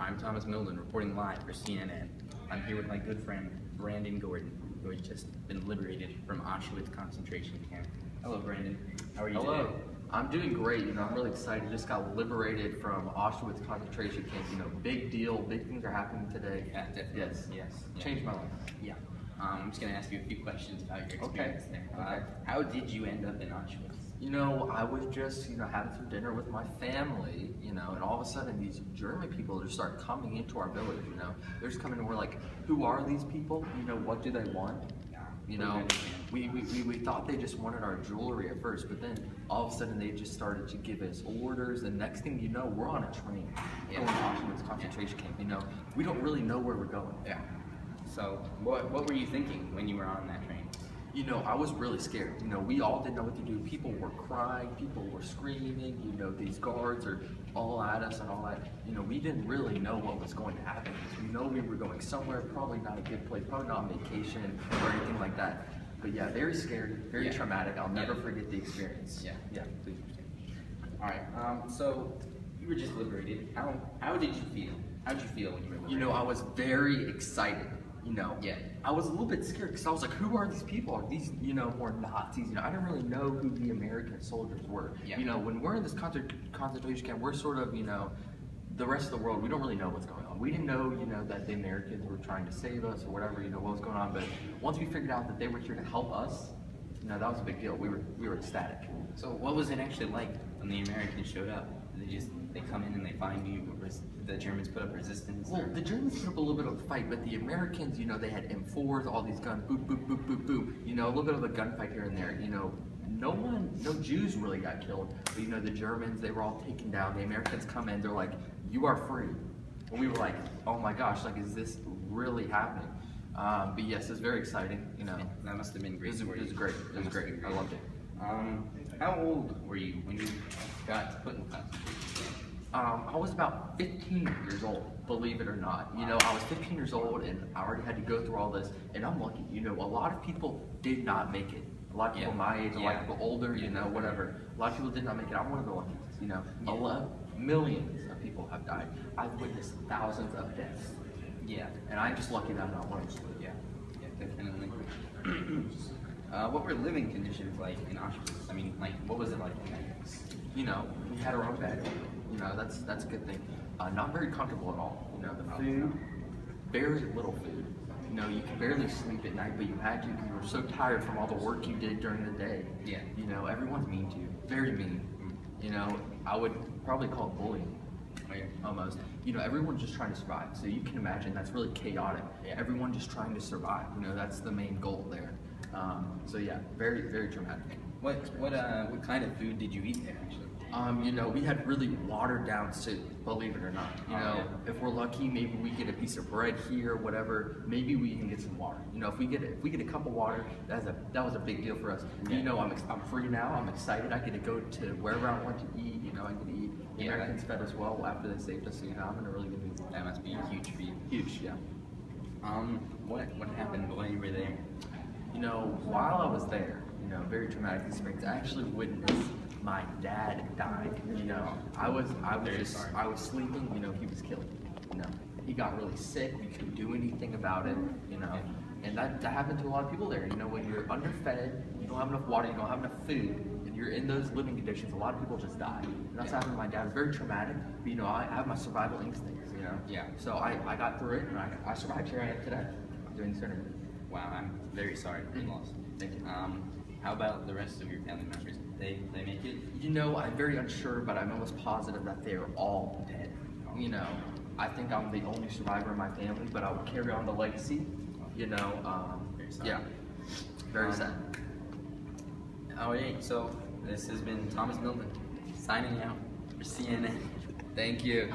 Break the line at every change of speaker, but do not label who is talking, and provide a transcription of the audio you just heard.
I'm Thomas Milden, reporting live for CNN. I'm here with my good friend, Brandon Gordon, who has just been liberated from Auschwitz concentration camp. Hello, Brandon. How are you
Hello.
today?
I'm doing great. I'm really excited. Just got liberated from Auschwitz concentration camp. Big deal. Big things are happening today.
Yeah, definitely.
Yes.
Yeah.
Changed my life.
Yeah. I'm just going to ask you a few questions about your
Okay.
experience there.
Okay.
How did you end up in Auschwitz?
I was just, having some dinner with my family, and all of a sudden these German people just start coming into our village, They're just coming and we're like, who are these people? What do they want? We thought they just wanted our jewelry at first, but then all of a sudden they just started to give us orders, and next thing you know, we're on a train going to Auschwitz concentration camp, We don't really know where we're going.
Yeah. So, what were you thinking when you were on that train?
I was really scared. We all didn't know what to do. People were crying, people were screaming, these guards are all at us and all that. We didn't really know what was going to happen. We were going somewhere, probably not a good place, probably not on vacation or anything like that. But yeah, very scary, very traumatic. I'll never forget the experience.
Yeah, please proceed. All right, so you were just liberated. How did you feel? How did you feel when you were liberated?
I was very excited.
Yeah.
I was a little bit scared because I was like, who are these people? Are these, more Nazis? I didn't really know who the American soldiers were.
Yeah.
When we're in this concentration camp, we're sort of, the rest of the world, we don't really know what's going on. We didn't know, that the Americans were trying to save us or whatever, what was going on. But once we figured out that they were here to help us, that was a big deal. We were ecstatic.
So what was it actually like when the Americans showed up? They come in and they find you? Or the Germans put up resistance?
Well, the Germans put up a little bit of a fight, but the Americans, they had M4s, all these guns, boop, boop, boop, boop, boop. A little bit of a gunfight here and there. No Jews really got killed, but the Germans, they were all taken down. The Americans come in, they're like, you are free. And we were like, oh my gosh, is this really happening? But yes, it's very exciting.
That must have been great.
It was great. It was great. I loved it.
How old were you when you got put in concentration camp?
I was about 15 years old, believe it or not. I was 15 years old and I already had to go through all this, and I'm lucky. A lot of people did not make it. A lot of people my age, a lot of people older, whatever. A lot of people did not make it. I'm one of the lucky ones, Millions of people have died. I've witnessed thousands of deaths.
Yeah.
And I'm just lucky that I'm not one of them.
Yeah, definitely. What were living conditions like in Auschwitz? What was it like in there?
We had our own bed. That's a good thing. Not very comfortable at all. The food, very little food. You could barely sleep at night, but you had to because you were so tired from all the work you did during the day.
Yeah.
Everyone's mean to you. Very mean. I would probably call it bullying. Almost. Everyone's just trying to survive. So you can imagine that's really chaotic. Everyone just trying to survive. That's the main goal there. So yeah, very, very dramatic.
What kind of food did you eat there actually?
We had really watered down soup, believe it or not. If we're lucky, maybe we get a piece of bread here, whatever. Maybe we can get some water. If we get a cup of water, that was a big deal for us.
Yeah.
I'm free now. I'm excited. I get to go to wherever I want to eat. I get to eat. The Americans fed us well after they saved us. I'm in a really good mood.
That must be huge for you.
Huge, yeah.
What happened while you were there?
While I was there, very traumatic experience. I actually witnessed my dad died. I was sleeping. He was killed. He got really sick. We couldn't do anything about it. And that happened to a lot of people there. When you're underfed, you don't have enough water, you don't have enough food, and you're in those living conditions, a lot of people just die. And that's what happened to my dad. It was very traumatic. But, I have my survival instincts.
Yeah.
So I got through it, and I survived. Here I am today, doing this interview.
Wow, I'm very sorry for your loss.
Thank you.
How about the rest of your family members? Did they make it?
I'm very unsure, but I'm almost positive that they are all dead. I think I'm the only survivor in my family, but I will carry on the legacy.
Very sorry.
Yeah, very sad.
Alright, so this has been Thomas Milden signing out for CNN.
Thank you.